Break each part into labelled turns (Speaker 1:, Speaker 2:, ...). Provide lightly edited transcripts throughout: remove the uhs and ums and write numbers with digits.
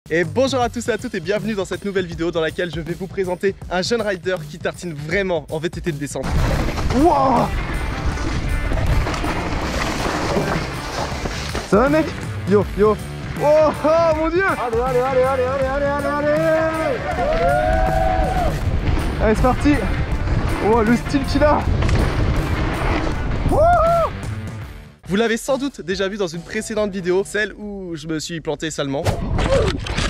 Speaker 1: Et bonjour à tous et à toutes et bienvenue dans cette nouvelle vidéo dans laquelle je vais vous présenter un jeune rider qui tartine vraiment en VTT de descente. Wow! Ça va mec? Yo, yo! Oh, oh mon dieu! Allez, allez, allez, allez, allez, allez, allez, allez! Allez, c'est parti! Oh, le style qu'il a! Wouhou! Vous l'avez sans doute déjà vu dans une précédente vidéo, celle où je me suis planté salement.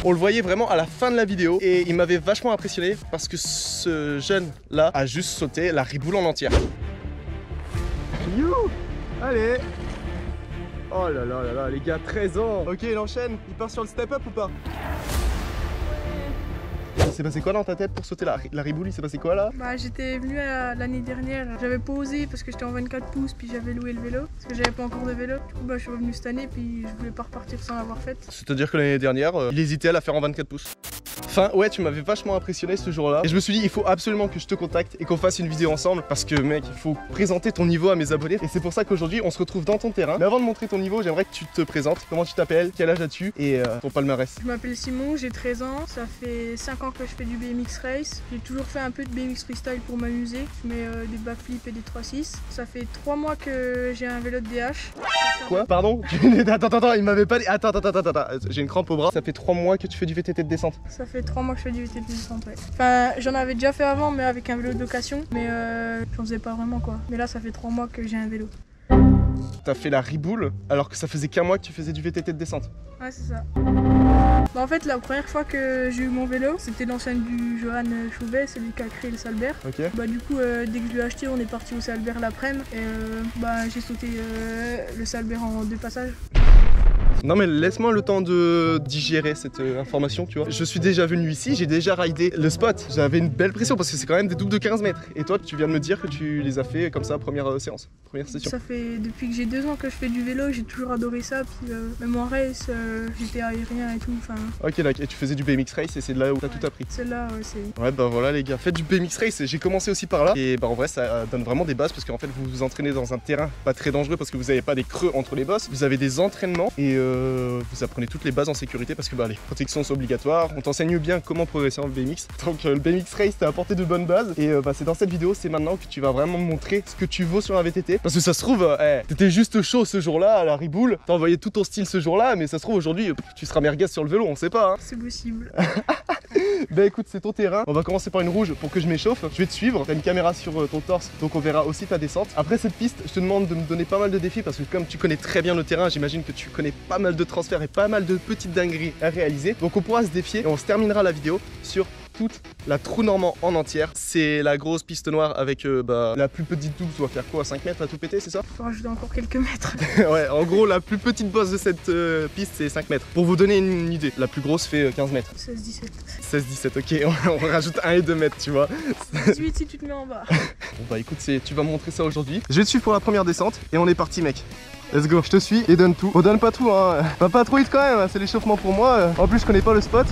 Speaker 1: On le voyait vraiment à la fin de la vidéo et il m'avait vachement impressionné parce que ce jeune là a juste sauté la riboule en entière. You! Allez! Oh là là là là les gars, 13 ans! Ok, il enchaîne, il part sur le step up ou pas? Il s'est passé quoi dans ta tête pour sauter la riboule? Il s'est passé quoi là?
Speaker 2: Bah j'étais venu l'année dernière, j'avais pas osé parce que j'étais en 24 pouces puis j'avais loué le vélo parce que j'avais pas encore de vélo. Du coup bah je suis revenu cette année puis je voulais pas repartir sans l'avoir faite.
Speaker 1: C'est-à-dire que l'année dernière, il hésitait à la faire en 24 pouces. Enfin ouais, tu m'avais vachement impressionné ce jour-là et je me suis dit il faut absolument que je te contacte et qu'on fasse une vidéo ensemble parce que mec, il faut présenter ton niveau à mes abonnés et c'est pour ça qu'aujourd'hui on se retrouve dans ton terrain. Mais avant de montrer ton niveau, j'aimerais que tu te présentes. Comment tu t'appelles, quel âge as-tu et ton palmarès?
Speaker 2: Je m'appelle Simon, j'ai 13 ans, ça fait 5 ans que je fais du BMX race. J'ai toujours fait un peu de BMX freestyle pour m'amuser. Je mets des backflips et des 3-6. Ça fait 3 mois que j'ai un vélo de DH.
Speaker 1: Quoi? Pardon? Attends, il m'avait pas dit. Attends, j'ai une crampe au bras. Ça fait 3 mois que tu fais du VTT de descente.
Speaker 2: Ça fait 3 mois que je fais du VTT de descente, ouais. Enfin, j'en avais déjà fait avant, mais avec un vélo de location. Mais j'en faisais pas vraiment quoi. Mais là, ça fait 3 mois que j'ai un vélo.
Speaker 1: T'as fait la riboule alors que ça faisait qu'un mois que tu faisais du VTT de descente.
Speaker 2: Ouais, c'est ça. Bah en fait, la première fois que j'ai eu mon vélo, c'était l'ancienne du Johan Chouvet, celui qui a créé le Salbert.
Speaker 1: Ok.
Speaker 2: Bah du coup, dès que je l'ai acheté, on est parti au Salbert l'après-midi et bah j'ai sauté le Salbert en 2 passages.
Speaker 1: Non mais laisse-moi le temps de digérer cette information, tu vois. Je suis déjà venu ici, j'ai déjà ridé le spot. J'avais une belle pression parce que c'est quand même des doubles de 15 mètres. Et toi, tu viens de me dire que tu les as fait comme ça, première séance, première session.
Speaker 2: Ça fait depuis que j'ai 2 ans que je fais du vélo, j'ai toujours adoré ça. Puis même en race, j'étais aérien et tout. Enfin.
Speaker 1: Ok, d'accord. Et tu faisais du BMX race et c'est de là où t'as tout appris.
Speaker 2: Celle-là, ouais, c'est.
Speaker 1: Ouais, bah voilà les gars, faites du BMX race. J'ai commencé aussi par là. Et bah en vrai, ça donne vraiment des bases parce qu'en fait, vous vous entraînez dans un terrain pas très dangereux parce que vous n'avez pas des creux entre les bosses. Vous avez des entraînements et vous apprenez toutes les bases en sécurité parce que bah, les protections sont obligatoires. On t'enseigne bien comment progresser en BMX. Donc le BMX race t'a apporté de bonnes bases. Et bah, c'est dans cette vidéo, c'est maintenant que tu vas vraiment montrer ce que tu vaux sur un VTT. Parce que ça se trouve, t'étais juste chaud ce jour-là à la riboule. T'as envoyé tout ton style ce jour-là, mais ça se trouve aujourd'hui, tu seras merguez sur le vélo, on sait pas. Hein.
Speaker 2: C'est possible.
Speaker 1: Bah écoute, c'est ton terrain. On va commencer par une rouge pour que je m'échauffe. Je vais te suivre. T'as une caméra sur ton torse, donc on verra aussi ta descente. Après cette piste, je te demande de me donner pas mal de défis parce que comme tu connais très bien le terrain, j'imagine que tu connais pas mal de transferts et pas mal de petites dingueries à réaliser. Donc on pourra se défier et on se terminera la vidéo sur toute la trou normand en entière. C'est la grosse piste noire avec la plus petite double, tu vas faire quoi, 5 mètres à tout péter, c'est ça?
Speaker 2: Faut rajouter encore quelques mètres.
Speaker 1: Ouais, en gros la plus petite bosse de cette piste c'est 5 mètres. Pour vous donner une idée, la plus grosse fait 15 mètres.
Speaker 2: 16-17.
Speaker 1: 16-17, ok, on rajoute 1 et 2 mètres, tu vois.
Speaker 2: 18 si tu te mets en bas.
Speaker 1: Bon bah écoute, tu vas me montrer ça aujourd'hui. Je vais te suivre pour la première descente et on est parti mec. Let's go, je te suis et donne tout. On donne pas tout hein, pas trop vite quand même, c'est l'échauffement pour moi. En plus je connais pas le spot.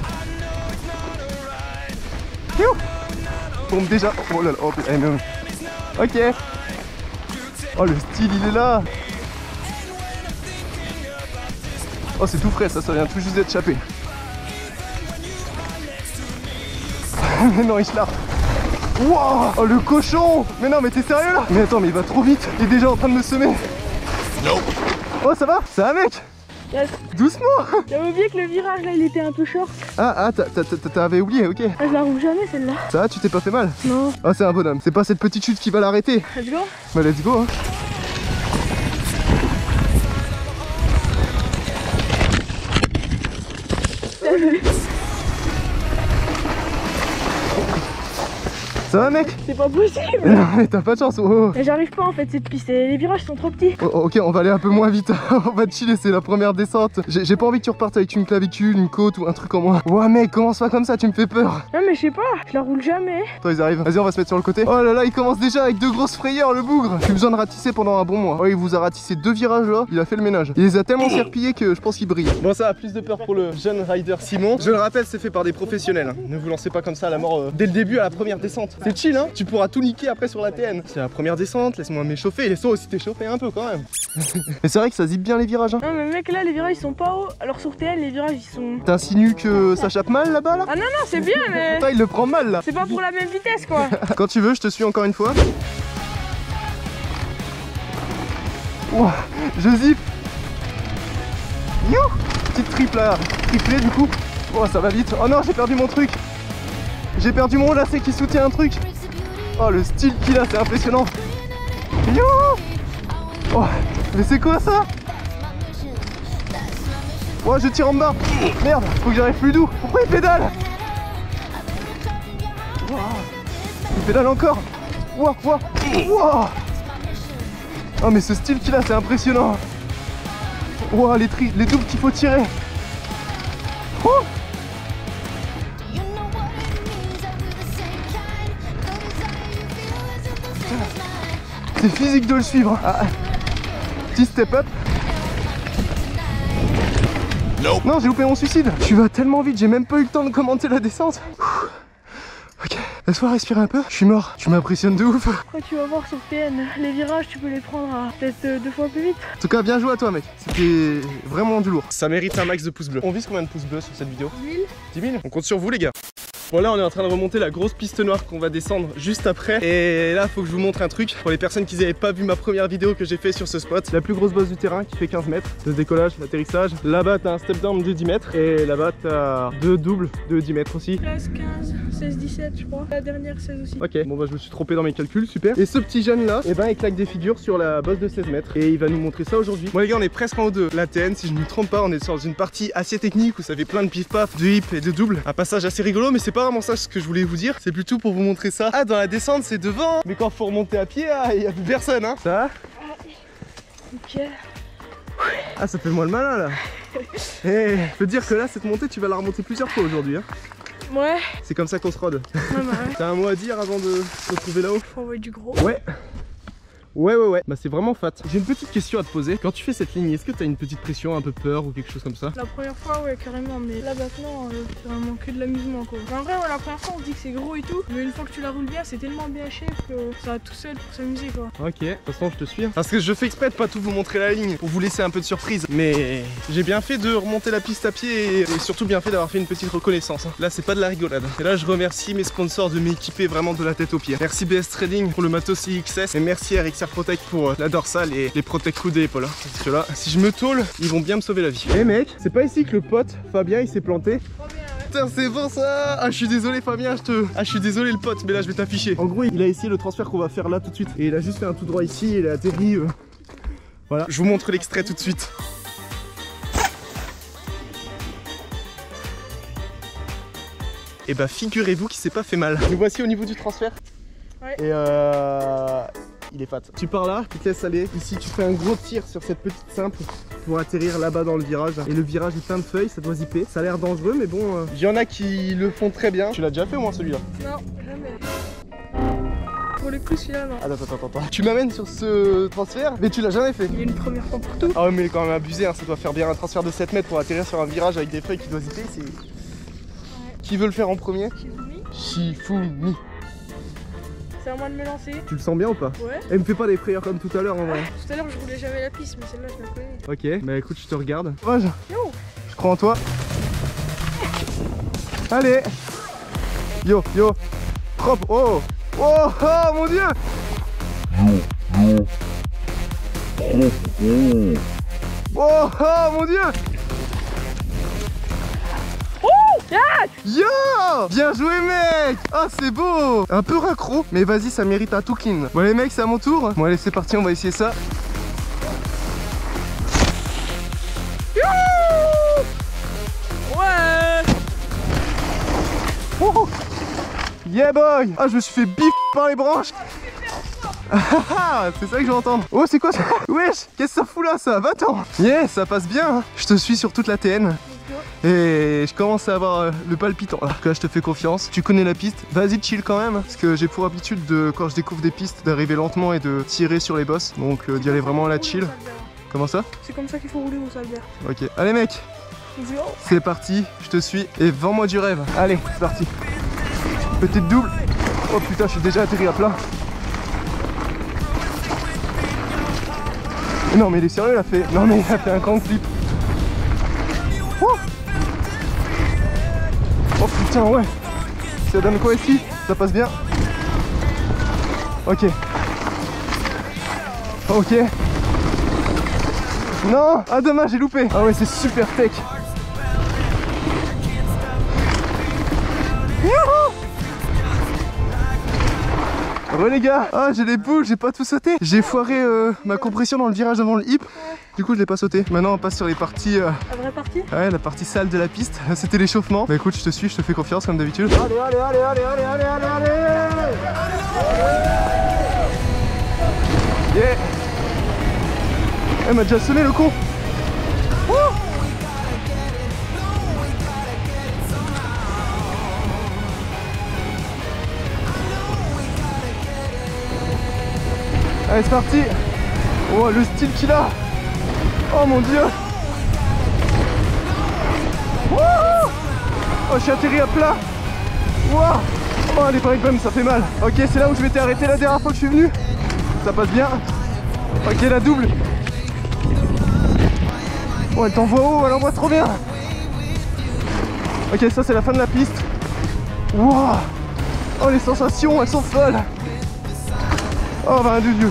Speaker 1: Tombe déjà. Oh là là, oh, ok. Oh le style il est là. Oh c'est tout frais, ça vient tout juste d'être chapé. Mais non il se larve. Wow, oh le cochon. Mais non mais t'es sérieux là? Mais attends mais il va trop vite. Il est déjà en train de me semer. Non. Oh ça va? Ça va mec?
Speaker 2: Yes.
Speaker 1: Doucement.
Speaker 2: J'avais oublié que le virage là il était un peu short.
Speaker 1: Ah t'avais oublié, ok.
Speaker 2: Ah, je la roule jamais celle-là.
Speaker 1: Ça va, tu t'es pas fait mal?
Speaker 2: Non.
Speaker 1: Ah c'est un bonhomme, c'est pas cette petite chute qui va l'arrêter.
Speaker 2: Let's go.
Speaker 1: Bah let's go hein. Ça va mec?
Speaker 2: C'est pas possible.
Speaker 1: Non mais t'as pas de chance. Oh.
Speaker 2: J'arrive pas en fait cette piste, les virages sont trop petits.
Speaker 1: Oh, ok, on va aller un peu moins vite. On va chiller, c'est la première descente. J'ai pas envie que tu repartes avec une clavicule, une côte ou un truc en moins. Ouais mec, commence pas comme ça, tu me fais peur.
Speaker 2: Non mais je sais pas, je la roule jamais.
Speaker 1: Toi ils arrivent, vas-y on va se mettre sur le côté. Oh là là, il commence déjà avec 2 grosses frayeurs le bougre. J'ai besoin de ratisser pendant un bon mois. Oh il vous a ratissé 2 virages là, il a fait le ménage. Il les a tellement serpillés que je pense qu'il brille. Bon ça a plus de peur pour le jeune rider Simon. Je le rappelle, c'est fait par des professionnels. Ne vous lancez pas comme ça à la mort dès le début à la première descente. C'est chill hein, tu pourras tout niquer après sur la TN. C'est la première descente, laisse-moi m'échauffer, laisse-toi aussi t'échauffer un peu quand même. Mais c'est vrai que ça zippe bien les virages hein.
Speaker 2: Non mais mec là les virages ils sont pas hauts, alors sur TN les virages ils sont...
Speaker 1: T'insinues que ça chape mal là-bas là?
Speaker 2: Ah non non c'est bien mais...
Speaker 1: Putain il le prend mal là.
Speaker 2: C'est pas pour la même vitesse quoi.
Speaker 1: Quand tu veux je te suis encore une fois. Ouah, je zippe. You, petite triple là, triplée du coup. Oh ça va vite. Oh non j'ai perdu mon truc. J'ai perdu mon lacet qui soutient un truc. Oh le style qu'il a c'est impressionnant. You. Oh mais c'est quoi ça? Oh je tire en bas. Merde faut que j'arrive plus doux. Pourquoi il pédale? Wow. Il pédale encore. Wow, wow, wow. Oh mais ce style qu'il a c'est impressionnant. Wow les doubles qu'il faut tirer. Oh. C'est physique de le suivre. Ah. Petit step up. Nope. Non j'ai loupé mon suicide. Tu vas tellement vite, j'ai même pas eu le temps de commenter la descente. Ok, laisse-moi respirer un peu. Je suis mort, tu m'impressionnes de ouf.
Speaker 2: Après tu vas voir sur TN, les virages tu peux les prendre à peut-être 2 fois plus vite.
Speaker 1: En tout cas bien joué à toi mec, c'était vraiment du lourd. Ça mérite un max de pouces bleus. On vise combien de pouces bleus sur cette vidéo?
Speaker 2: 10 000.
Speaker 1: 10 000. On compte sur vous les gars. Bon là on est en train de remonter la grosse piste noire qu'on va descendre juste après. Et là faut que je vous montre un truc. Pour les personnes qui n'avaient pas vu ma première vidéo que j'ai fait sur ce spot. La plus grosse bosse du terrain qui fait 15 mètres. De décollage, d'atterrissage. Là-bas t'as un step down de 10 mètres. Et là-bas t'as 2 doubles de 10 mètres aussi.
Speaker 2: 13, 15, 16, 17 je crois. La dernière 16 aussi.
Speaker 1: Ok, bon bah je me suis trompé dans mes calculs, super. Et ce petit jeune là, et ben il claque des figures sur la bosse de 16 mètres. Et il va nous montrer ça aujourd'hui. Bon les gars on est presque en haut de la TN, si je ne me trompe pas. On est dans une partie assez technique où ça fait plein de pif-paf, de hip et de double. Un passage assez rigolo mais c'est pas vraiment ça ce que je voulais vous dire, c'est plutôt pour vous montrer ça. Ah dans la descente c'est devant, mais quand faut remonter à pied, il y a plus personne hein. Ça va?
Speaker 2: Nickel.
Speaker 1: Ah ça fait moins le malin là. Et je peux te dire que là cette montée tu vas la remonter plusieurs fois aujourd'hui hein.
Speaker 2: Ouais.
Speaker 1: C'est comme ça qu'on se rôde.
Speaker 2: Ouais, bah ouais.
Speaker 1: T'as un mot à dire avant de se retrouver là-haut?
Speaker 2: Faut envoyer du gros.
Speaker 1: Ouais. Ouais. Bah c'est vraiment fat. J'ai une petite question à te poser. Quand tu fais cette ligne, est-ce que t'as une petite pression, un peu peur ou quelque chose comme ça?
Speaker 2: La première fois ouais carrément, mais là maintenant c'est vraiment que de l'amusement quoi. En vrai ouais, la première fois on se dit que c'est gros et tout, mais une fois que tu la roules bien c'est tellement bien chef que ça va tout seul pour s'amuser quoi.
Speaker 1: Ok, de toute façon je te suis. Parce que je fais exprès de pas tout vous montrer la ligne pour vous laisser un peu de surprise. Mais j'ai bien fait de remonter la piste à pied et surtout bien fait d'avoir fait une petite reconnaissance. Là c'est pas de la rigolade. Et là je remercie mes sponsors de m'équiper vraiment de la tête aux pieds. Merci BS Trading pour le matos IXS et merci à RXR Protect pour la dorsale et les Protect coups des épaules. Parce que là, si je me tôle, ils vont bien me sauver la vie. Eh mec, c'est pas ici que le pote Fabien il s'est planté? Putain c'est bon ça. Ah je suis désolé Fabien, je suis désolé le pote, mais là je vais t'afficher. En gros il a essayé le transfert qu'on va faire là tout de suite. Et il a juste fait un tout droit ici et il a atterri Voilà, je vous montre l'extrait tout de suite. Et bah figurez-vous qu'il s'est pas fait mal. Nous voici au niveau du transfert.
Speaker 2: Ouais.
Speaker 1: Et il est fat. Tu pars là, tu te laisses aller. Ici tu fais un gros tir sur cette petite simple pour atterrir là-bas dans le virage. Et le virage est plein de feuilles, ça doit zipper. Ça a l'air dangereux mais bon, il y en a qui le font très bien. Tu l'as déjà fait au moins celui-là?
Speaker 2: Non, jamais. Pour le coup celui-là non.
Speaker 1: Attends. Tu m'amènes sur ce transfert mais tu l'as jamais fait?
Speaker 2: Il y a une première fois pour tout.
Speaker 1: Ah ouais mais il est quand même abusé hein. Ça doit faire bien un transfert de 7 mètres pour atterrir sur un virage avec des feuilles qui doit zipper. C'est... Ouais. Qui veut le faire en premier? Shifumi.
Speaker 2: C'est à moi de me lancer.
Speaker 1: Tu le sens bien ou pas?
Speaker 2: Ouais.
Speaker 1: Et me fais pas des frayeurs comme tout à l'heure en vrai.
Speaker 2: Tout à l'heure je roulais jamais la piste mais celle-là je la connais.
Speaker 1: Ok, bah écoute je te regarde. Courage.
Speaker 2: Yo.
Speaker 1: Je crois en toi. Allez. Yo. Hop. Oh mon dieu. Oh mon dieu. Yo! Bien joué mec! Ah c'est beau! Un peu raccro, mais vas-y ça mérite un tout clean. Bon les mecs c'est à mon tour. Bon allez c'est parti, on va essayer ça.
Speaker 2: Ouais!
Speaker 1: Oh! Yeah boy! Ah je me suis fait bif par les branches! C'est ça que j'entends. Oh c'est quoi ça? Wesh! Qu'est-ce que ça fout là ça? Va-t'en! Yeah ça passe bien! Je te suis sur toute la TN. Et je commence à avoir le palpitant. Alors que là je te fais confiance, tu connais la piste, vas-y chill quand même. Parce que j'ai pour habitude de, quand je découvre des pistes, d'arriver lentement et de tirer sur les bosses. Donc d'y aller vraiment à la chill. Comment ça?
Speaker 2: C'est comme ça qu'il faut rouler au Salbert.
Speaker 1: Ok, allez mec, c'est parti, je te suis et vends-moi du rêve. Allez, c'est parti. Petite double. Oh putain, je suis déjà atterri à plat. Non mais il est sérieux, il a fait... Non mais il a fait un grand flip. Oh, oh putain, ouais. Ça donne quoi ici? Ça passe bien? Ok. Ok. Non. Ah dommage, j'ai loupé. Ah ouais, c'est super tech. Ouais les gars, ah j'ai les boules, j'ai pas tout sauté. J'ai foiré ma compression dans le virage avant le hip. Du coup je l'ai pas sauté. Maintenant on passe sur les parties... La
Speaker 2: vraie partie?
Speaker 1: Ouais, la partie sale de la piste. C'était l'échauffement. Bah écoute, je te suis, je te fais confiance comme d'habitude. Allez, allez, allez, allez, allez, allez, allez, allez. Yeah. Elle m'a déjà sonné le con. Allez c'est parti. Oh le style qu'il a. Oh mon dieu. Oh je suis atterri à plat. Wow. Oh les breakbumps ça fait mal. Ok c'est là où je m'étais arrêté la dernière fois que je suis venu. Ça passe bien. Ok la double. Oh elle t'envoie haut, elle envoie trop bien. Ok ça c'est la fin de la piste. Wow. Oh les sensations elles sont folles. Oh ben du dieu.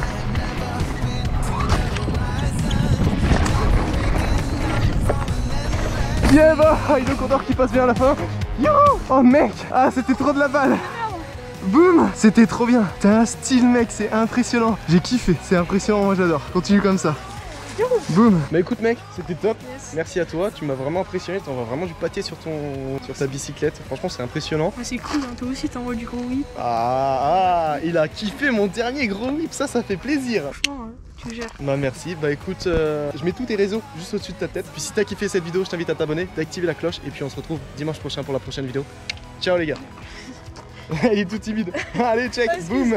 Speaker 1: Yeah bah, il y a le condor qui passe bien à la fin. Yo. Oh mec. Ah c'était trop de la balle. Boum. C'était trop bien. T'as un style mec, c'est impressionnant. J'ai kiffé, c'est impressionnant, moi j'adore. Continue comme ça. Boum. Bah écoute mec, c'était top. Yes. Merci à toi, tu m'as vraiment impressionné, t'envoies vraiment du pâté sur ta bicyclette. Franchement c'est impressionnant.
Speaker 2: Ouais, c'est cool, hein. Toi aussi t'envoies du gros whip.
Speaker 1: Ah, il a kiffé mon dernier gros whip, ça fait plaisir.
Speaker 2: Franchement, hein, tu gères.
Speaker 1: Bah merci, bah écoute, je mets tous tes réseaux juste au-dessus de ta tête. Puis si t'as kiffé cette vidéo, je t'invite à t'abonner, d'activer la cloche et puis on se retrouve dimanche prochain pour la prochaine vidéo. Ciao les gars. Il est tout timide. Allez check, boum.